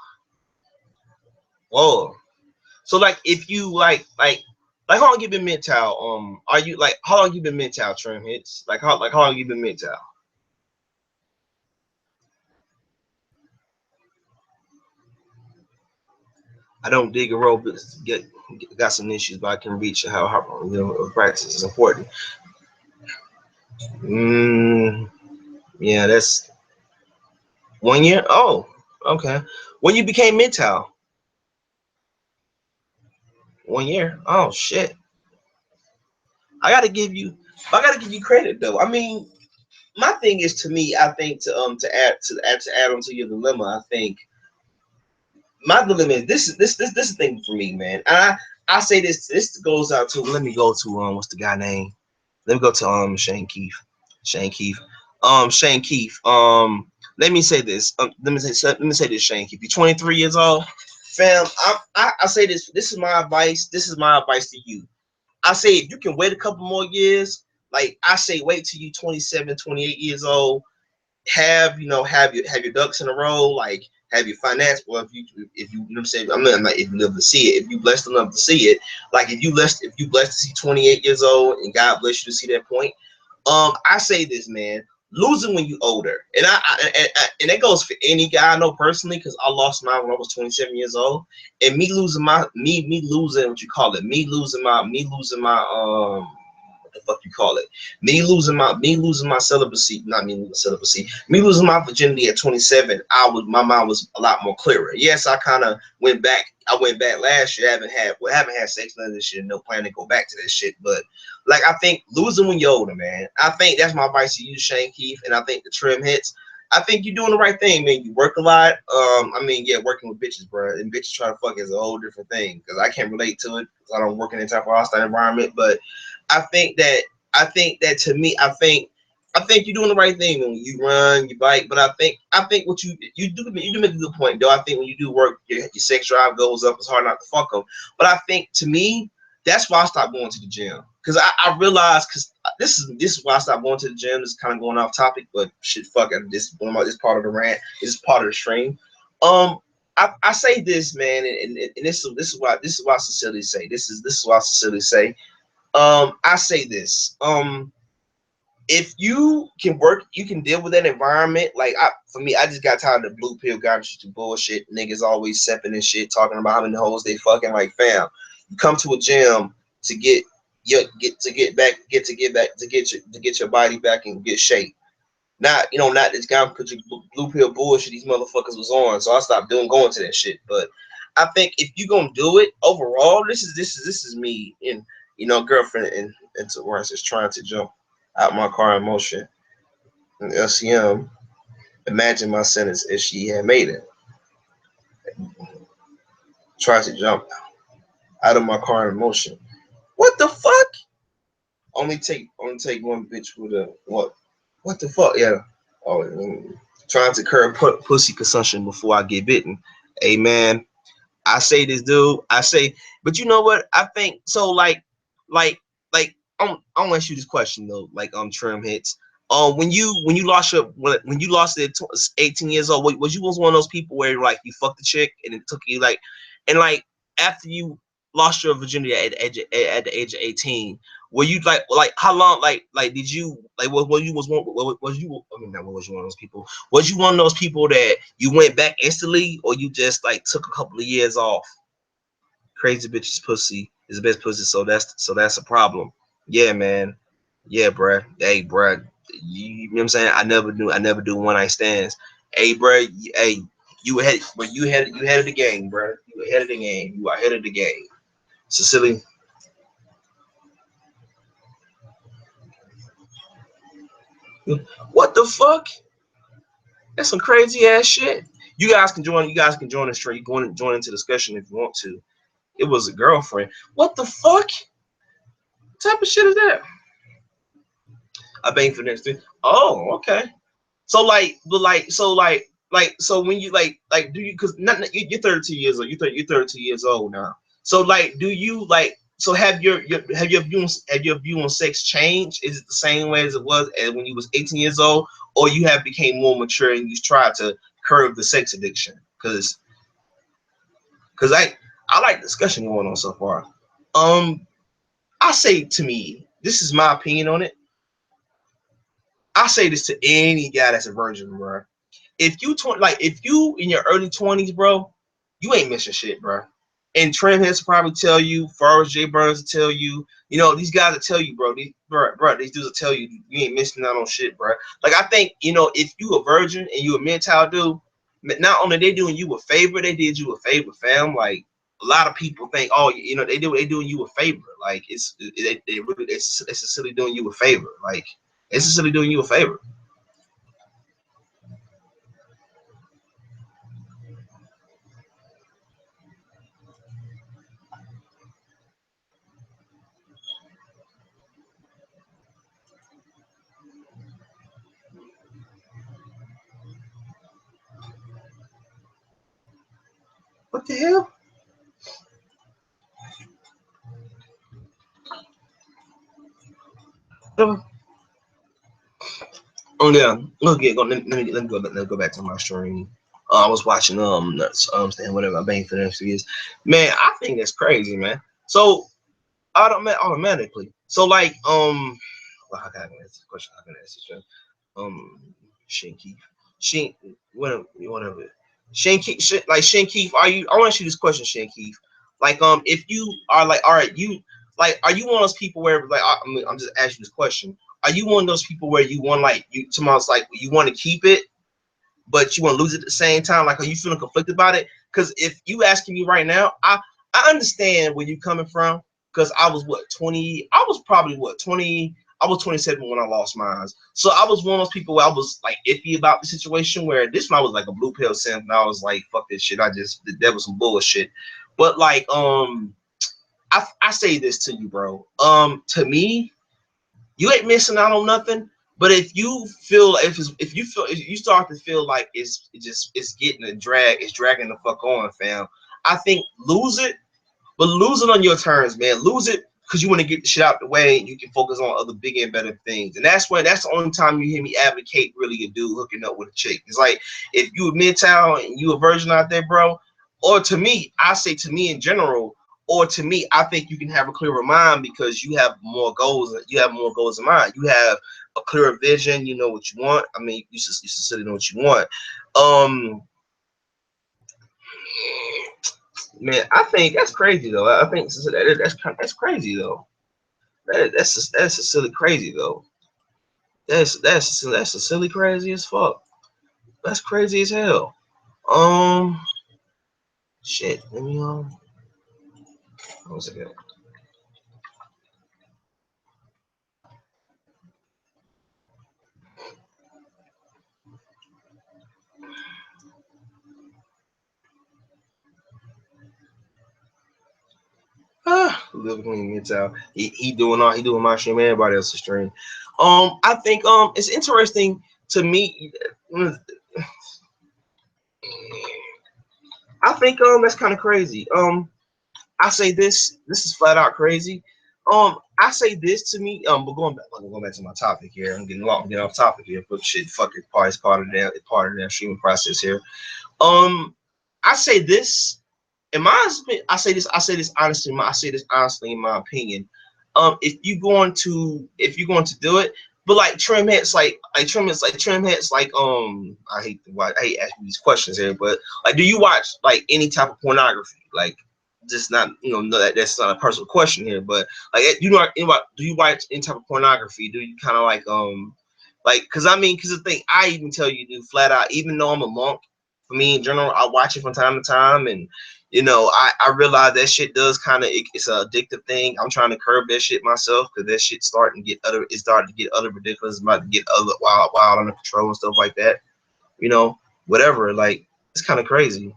Whoa. So like, if you like how long you been MGTOW? Are you like how long you been MGTOW, Trim Hits? How long you been MGTOW? I don't dig a rope, but got some issues, but I can reach how practice is important. Mm, yeah, that's 1 year. Oh, okay. When you became MGTOW? 1 year. Oh shit. I gotta give you, I gotta give you credit though. I mean, my thing is, to me, I think to add on to your dilemma. I think my dilemma is this thing for me, man. I say this. This goes out to, let me go to what's the guy name? Let me go to Shane Keith. Shane Keith. Shane Keith. Let me say this. Let me say this, Shane Keith. You're 23 years old, fam. I say this. This is my advice. This is my advice to you. I say if you can wait a couple more years, like I say, wait till you 27, 28 years old. Have your ducks in a row, like have your finance. Well, if you know what I'm saying, I'm not if you live to see it, if you blessed enough to see it, like if you blessed to see 28 years old, and God bless you to see that point. I say this, man, losing when you older, and that goes for any guy I know personally, because I lost mine when I was 27 years old, and me losing what you call it, me losing my what the fuck you call it, me losing my celibacy, not me losing celibacy, me losing my virginity at 27. My mind was a lot more clearer. Yes, I kind of went back. I went back last year. Haven't had sex, none of this shit. No plan to go back to this shit. But like, I think losing when you're older, man. I think that's my advice to you, Shane Keith, and I think the Trim Hits. I think you're doing the right thing, man. You work a lot. I mean, yeah, working with bitches, bro, and bitches trying to fuck is a whole different thing, because I can't relate to it because I don't work in that type of hostile environment. But I think that to me, I think you're doing the right thing when you run, you bike. But I think what you do make a good point, though. I think when you do work, your sex drive goes up. It's hard not to fuck them. But I think to me, that's why I stopped going to the gym, because I realized, because this is why I stopped going to the gym. This is kind of going off topic, but shit, fuck it. This part of the rant. This is part of the stream. I say this, man, and this is why Cecilia say this is why Cecilia say. I say this. If you can work, you can deal with that environment. Like for me, I just got tired of the blue pill garbage to bullshit. Niggas always sepping and shit, talking about how many hoes they fucking. Like, fam, you come to a gym to get your body back in good shape. Not this guy put your blue pill bullshit these motherfuckers was on. So I stopped going to that shit. But I think if you gonna do it overall, this is me and girlfriend into where I was just trying to jump out my car in motion. And LCM, imagine my sentence if she had made it. Tries to jump out of my car in motion. What the fuck? Only take one bitch with a what? What the fuck? Yeah. Oh, trying to curb pussy consumption before I get bitten. Hey man, I say this, dude. I say, but you know what? I think so. Like, I'm gonna ask you this question though. Like, trim hits. When you lost it at 18 years old, was you one of those people where like you fucked the chick and it took you like, and like after you lost your virginity at the age of 18, were you like how long like did you like was you was one was you I mean not was you one of those people, was you one of those people that you went back instantly, or you just like took a couple of years off? Crazy bitches pussy is the best pussy, so that's a problem. Yeah, man. Yeah, bruh. Hey, bruh. You know what I'm saying? I never do one night stands. Hey, bruh. Hey, you ahead of the game, bruh. You ahead of the game. You are ahead of the game. Cecilia. What the fuck? That's some crazy ass shit. You guys can join. You guys can join the stream. Join into discussion if you want to. It was a girlfriend. What the fuck? What type of shit is that? I bang for the next thing. Oh, okay. So so when you do you, because you're 32 years old. You're 32 years old now. So like, do you like, so have your view on sex changed? Is it the same way as it was when you was 18 years old, or you have became more mature and you tried to curb the sex addiction? Because I like discussion going on so far. I say, to me, this is my opinion on it. I say this to any guy that's a virgin, bro. If you in your early 20s, bro, you ain't missing shit, bro. And Trent has probably tell you, Forrest J. Burns will tell you, these guys will tell you, bro. These dudes will tell you you ain't missing out on shit, bro. Like, I think, if you a virgin and you a MGTOW dude, not only they doing you a favor, they did you a favor, fam. Like, a lot of people think, oh, they doing you a favor. Like, it's essentially doing you a favor. Like, it's essentially doing you a favor. What the hell? Oh yeah, let me go back to my stream. I was watching whatever I banged for the next few years. Man, I think that's crazy, man. So automatically. So like well, I gotta answer the question. I can answer this. Shane Keith, Shane, whatever. Shane Keith, like Shane Keith, are you? I want to ask you this question, Shane Keith. Like if you are like, all right, you like, are you one of those people where like I'm just asking this question. Are you one of those people where you want like tomorrow's like you want to keep it, but you want to lose it at the same time? Like, are you feeling conflicted about it? Because if you asking me right now, I understand where you coming from. Because I was 20. I was probably 20. I was 27 when I lost mine. So I was one of those people where I was like iffy about the situation. Where this one I was like a blue pill simp, and I was like, fuck this shit. That was some bullshit. But like I say this to you, bro. To me, you ain't missing out on nothing. But if you feel if you start to feel like it's getting a drag, it's dragging the fuck on, fam. I think lose it, but lose it on your terms, man. Lose it because you want to get the shit out the way. You can focus on other bigger and better things, and that's the only time you hear me advocate really a dude hooking up with a chick. It's like if you a MGTOW and you a virgin out there, bro, or to me, I say to me in general, or to me, I think you can have a clearer mind because you have more goals. You have more goals in mind. You have a clearer vision. You know what you want. I mean, you sincerely know what you want. Um, Man, I think that's crazy though. I think that's crazy though. That's a silly crazy though. That's a silly crazy as fuck. That's crazy as hell. Um, shit. Let me one second. Living MGTOW. He doing my stream. Everybody else's stream. I think it's interesting to me. I think that's kind of crazy. I say this. This is flat out crazy. I say this to me. But going back to my topic here. I'm getting off topic here. But shit, fuck it. Part of that streaming process here. Um, I say this. In my opinion, I say this honestly. I say this honestly in my opinion. If you're going to do it, but like trim heads like I hate asking these questions here, but like, do you watch like any type of pornography? Like, just not no, that's not a personal question here, but like do you watch any type of pornography? Do you kind of like because the thing I even tell you, dude, flat out, even though I'm a monk, for me in general, I watch it from time to time, and I realize that shit does it's an addictive thing. I'm trying to curb that shit myself because that shit it's starting to get other ridiculous. It's about to get other wild under control and stuff like that. Whatever. Like, it's kind of crazy.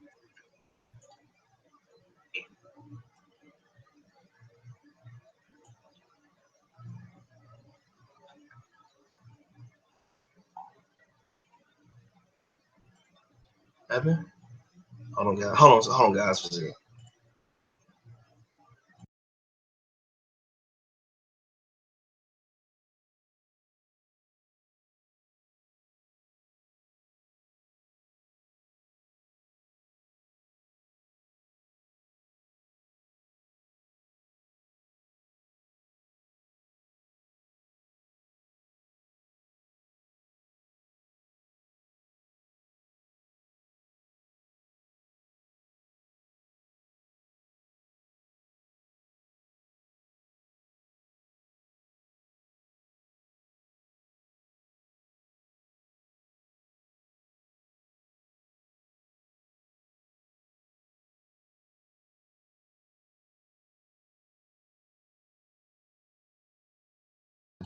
Evan? Hold on, guys. For a second.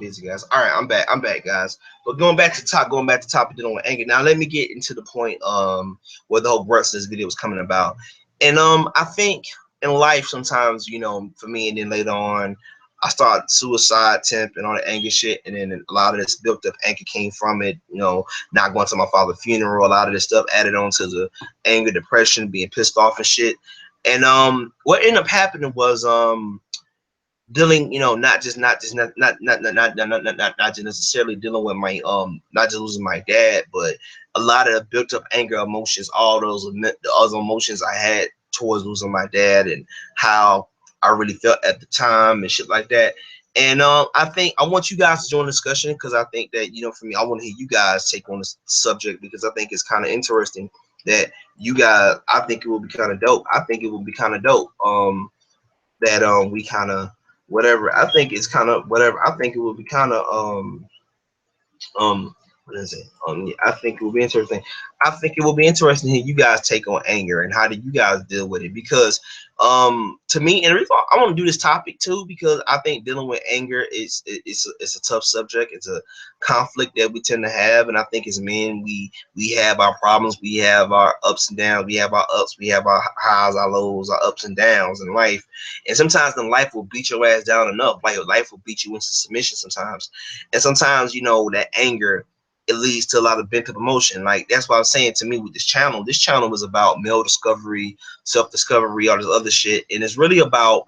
Busy, guys. All right, I'm back. I'm back, guys. But going back to topic dealing with anger. Now let me get into the point where the whole rest of this video was coming about. And I think in life sometimes, for me, and then later on I started suicide attempt and all the anger shit, and then a lot of this built up anger came from it, not going to my father's funeral, a lot of this stuff added on to the anger, depression, being pissed off and shit. And what ended up happening was dealing, not just necessarily dealing with my not just losing my dad, but a lot of built up anger emotions, all the other emotions I had towards losing my dad and how I really felt at the time and shit like that. And I think I want you guys to join the discussion because I think that, for me, I want to hear you guys take on this subject because I think it's kind of interesting that you guys, I think it will be kind of dope. I think it will be kind of dope. That we kind of whatever. I think it's kind of whatever. I think it would be kind of what is it? Yeah, I think it will be interesting. I think it will be interesting to hear you guys take on anger and how do you guys deal with it? Because to me, and the reason I want to do this topic too, because I think dealing with anger it's a tough subject. It's a conflict that we tend to have, and I think as men we have our problems, we have our ups and downs, we have our ups, we have our highs, our lows, our ups and downs in life. And sometimes then life will beat your ass down enough. Like life will beat you into submission sometimes. And sometimes, that anger, it leads to a lot of bent up emotion. Like that's what I was saying to me with this channel. This channel was about male discovery, self-discovery, all this other shit. And it's really about,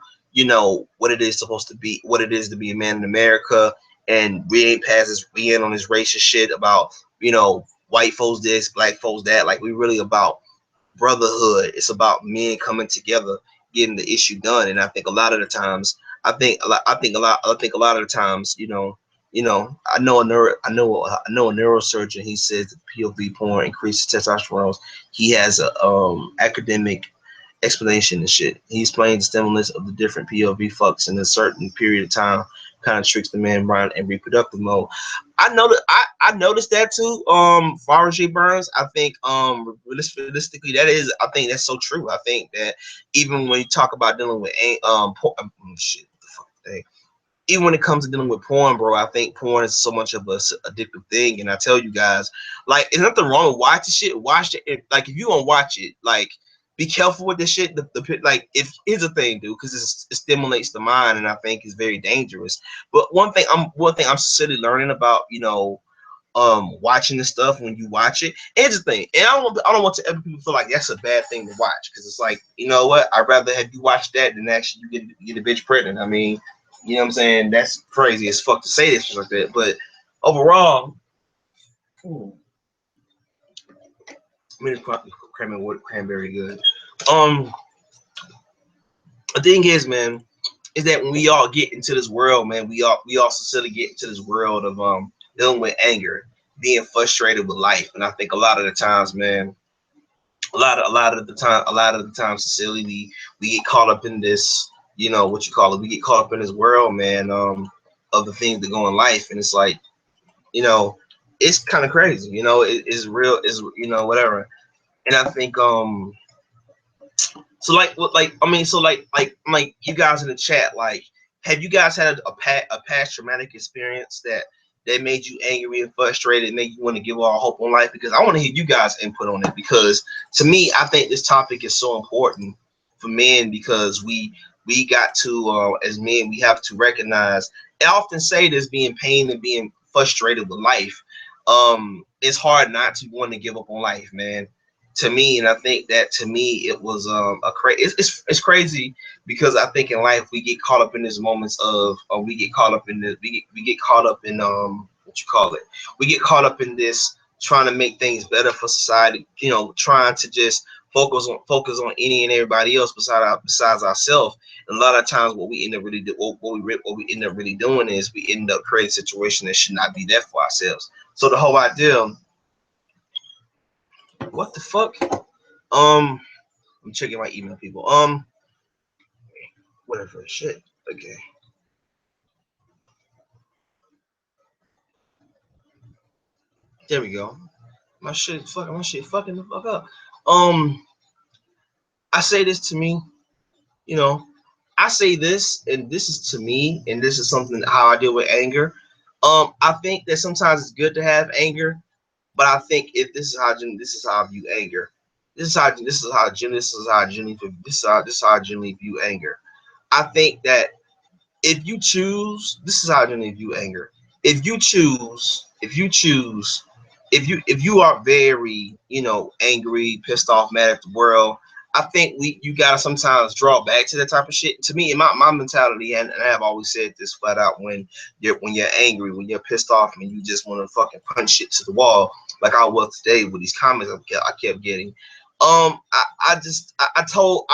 what it is supposed to be, what it is to be a man in America. And we ain't past this, we ain't on this racist shit about, white folks this, black folks that. Like we really about brotherhood. It's about men coming together, getting the issue done. And I think a lot of the times, I think a lot of the times, I know I know a neurosurgeon. He says that POV porn increases testosterone. He has a academic explanation and shit. He explains the stimulus of the different POV fucks in a certain period of time, kind of tricks the man brain in reproductive mode. I know that I noticed that too. Far as Burns, I think realistically that is, I think that's so true. I think that even when you talk about dealing with shit, what the fuck thing, even when it comes to dealing with porn, bro, I think porn is so much of a addictive thing. And I tell you guys, like, there's nothing wrong with watching shit. Watch it. Like, if you gonna watch it, like, be careful with this shit. Like, if here's the thing, dude, because it stimulates the mind, and I think it's very dangerous. But one thing I'm sincerely learning about, watching this stuff when you watch it. Here's the thing, and I don't want to ever people feel like that's a bad thing to watch, because it's like, you know what? I'd rather have you watch that than actually you get a bitch pregnant. I mean, you know what I'm saying? That's crazy as fuck to say this like that. But overall, I mean, cranberry good. Um, the thing is, man, is that when we all get into this world, man, we all sincerely get into this world of dealing with anger, being frustrated with life. And I think a lot of the times, man, a lot of the time, Cecily, we get caught up in this, what you call it, we get caught up in this world, man, of the things that go in life, and it's like, you know, it's kind of crazy, it's real, is whatever. And I think so I mean, so like you guys in the chat, like, have you guys had a past traumatic experience that made you angry and frustrated, and made you want to give all hope on life? Because I want to hear you guys input on it, because to me, I think this topic is so important for men, because we got to as men, we have to recognize. I often say this, being pain and being frustrated with life. It's hard not to want to give up on life, man, to me. And I think that to me it was it's crazy, because I think in life we get caught up in these moments of we get caught up in the we get caught up in what you call it, we get caught up in this trying to make things better for society, trying to just focus on any and everybody else besides ourselves. And a lot of times what we end up really do what we end up really doing is we end up creating a situation that should not be there for ourselves. So the whole idea, what the fuck? I'm checking my email, people. Whatever. Shit. Okay. There we go. My shit fucking the fuck up. Um, I say this to me, you know, I say this, and this is to me, and this is something how I deal with anger. I think that sometimes it's good to have anger, but I think if this is how I view anger. This is how I generally view anger. I think that if you choose, this is how I generally view anger. If you are very, angry, pissed off, mad at the world, I think you gotta sometimes draw back to that type of shit. To me, in my mentality, and I have always said this flat out, when you're angry, when you're pissed off, and you just want to fucking punch shit to the wall, like I was today with these comments I kept getting. I told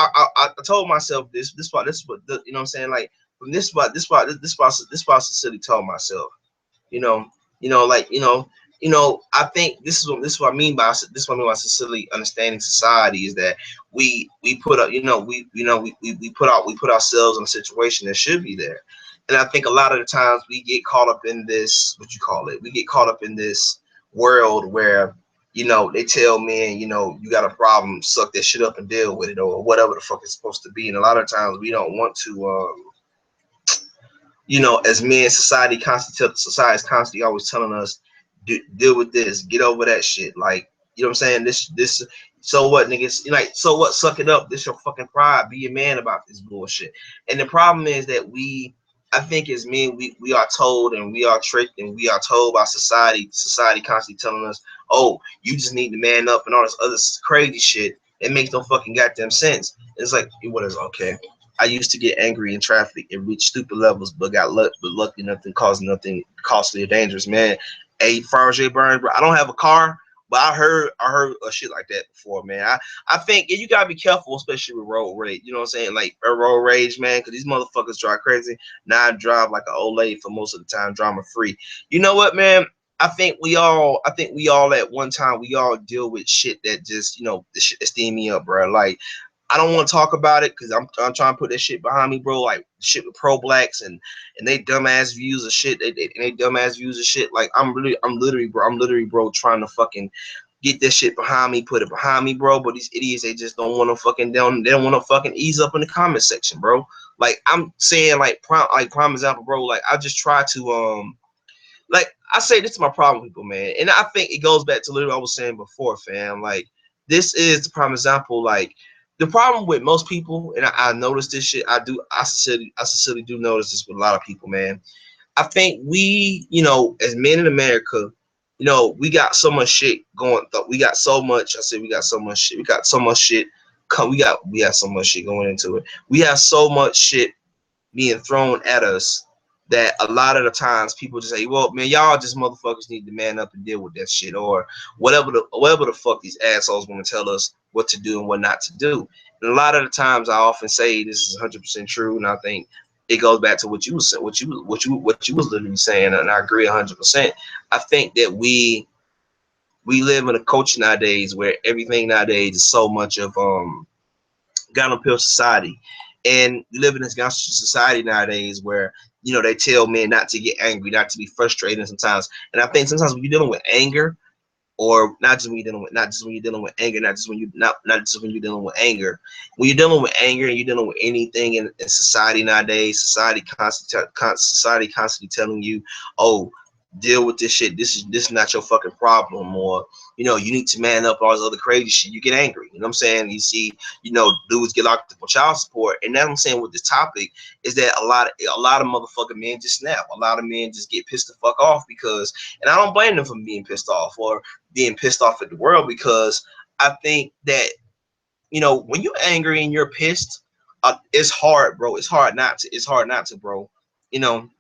myself this what you know what I'm saying, like, from this spot sincerely told myself, you know, I think this is what I mean by sincerely understanding society, is that we put up, we put ourselves in a situation that should be there. And I think a lot of the times we get caught up in this, what you call it, we get caught up in this, world where, you know, they tell men, you know, you got a problem, suck that shit up and deal with it, or whatever the fuck it's supposed to be. And a lot of times we don't want to, you know, as men, society's constantly always telling us, deal with this, get over that shit. Like, you know what I'm saying? This, so what, niggas? Like, so what? Suck it up. This your fucking pride. Be a man about this bullshit. And the problem is that I think as men, we are told and we are tricked and we are told by society. Society constantly telling us, oh, you just need to man up and all this other crazy shit. It makes no fucking goddamn sense. It's like, what is okay? I used to get angry in traffic and reach stupid levels, but lucky nothing caused nothing costly or dangerous. Man, hey, Farge Burns, bro, I don't have a car, but I heard a shit like that before, man. I think you gotta be careful, especially with road rage. You know what I'm saying? Like road rage, man, because these motherfuckers drive crazy. Now I drive like an old lady for most of the time, drama free. You know what, man? I think we all at one time we all deal with shit that just, you know, the shit that steam me up, bro. Like, I don't want to talk about it because I'm trying to put that shit behind me, bro. Like shit with pro blacks and they dumbass views of shit. They dumbass views of shit. Like I'm literally, bro, trying to fucking get that shit behind me, put it behind me, bro. But these idiots, they just don't want to fucking down. They don't want to fucking ease up in the comment section, bro. Like I'm saying, like prime example, bro. Like I just try to like I say, this is my problem, people, man. And I think it goes back to literally what I was saying before, fam. Like this is the prime example. Like the problem with most people, and I noticed this shit. I sincerely do notice this with a lot of people, man. I think we, you know, as men in America, you know, we got so much shit going. We got so much. I said we got so much shit. We got so much shit. We have so much shit going into it. We have so much shit being thrown at us that a lot of the times people just say, well, man, y'all just motherfuckers need to man up and deal with that shit, or whatever the fuck these assholes want to tell us what to do and what not to do. And a lot of the times I often say this is 100% true, and I think it goes back to what you was saying, what you was literally saying, and I agree 100%. I think that we live in a culture nowadays where everything nowadays is so much of got on pill society, and we live in this gangster society nowadays where, you know, they tell men not to get angry, not to be frustrated sometimes. And I think sometimes when you're dealing with anger, or not just when you're dealing with anger, not just when you're dealing with anger, when you're dealing with anger and you're dealing with anything in society nowadays, society constantly telling you, oh, deal with this shit. This is not your fucking problem, or, you know, you need to man up, all this other crazy shit. You get angry. You know what I'm saying? You see, you know, dudes get locked up on child support, and that's what I'm saying with this topic is that a lot of motherfucking men just snap. A lot of men just get pissed the fuck off because, and I don't blame them for being pissed off or being pissed off at the world, because I think that, you know, when you're angry and you're pissed, it's hard, bro. It's hard not to. It's hard not to, bro. You know.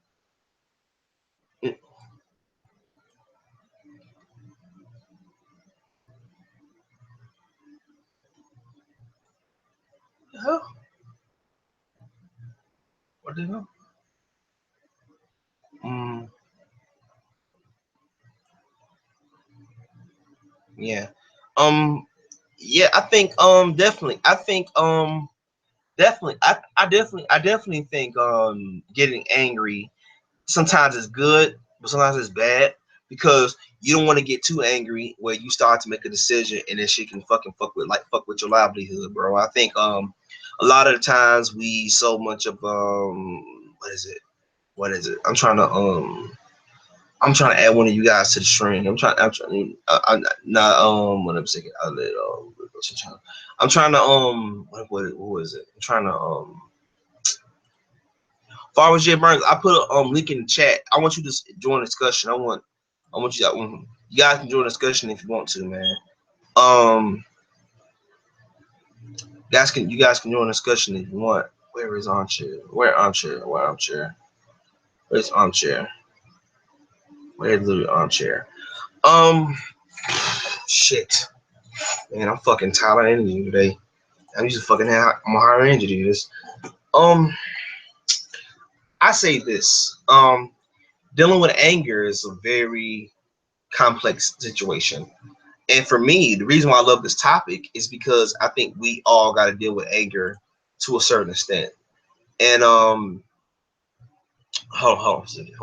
Huh? What the hell? Mm, yeah. Um. Yeah. I think. Definitely. I think. Definitely. I definitely think. Getting angry sometimes is good, but sometimes it's bad, because you don't want to get too angry where you start to make a decision and then shit can fuck with your livelihood, bro. I think a lot of the times we so much of what is it? I'm trying to add one of you guys to the string. I'm not what I'm saying. I'm trying to what was it? I'm trying to Farmers J Burns, I put a link in the chat. I want you to join the discussion. I want you to, you guys can join the discussion if you want to, man. Um, you guys can join the discussion if you want. Where is armchair? Where armchair? Where armchair? Where's armchair? Where's the armchair? Um, shit, man, I'm fucking tired of energy today. I'm just fucking I'm a higher energy to do this. Um, I say this. Dealing with anger is a very complex situation. And for me, the reason why I love this topic is because I think we all got to deal with anger to a certain extent. And hold on a second.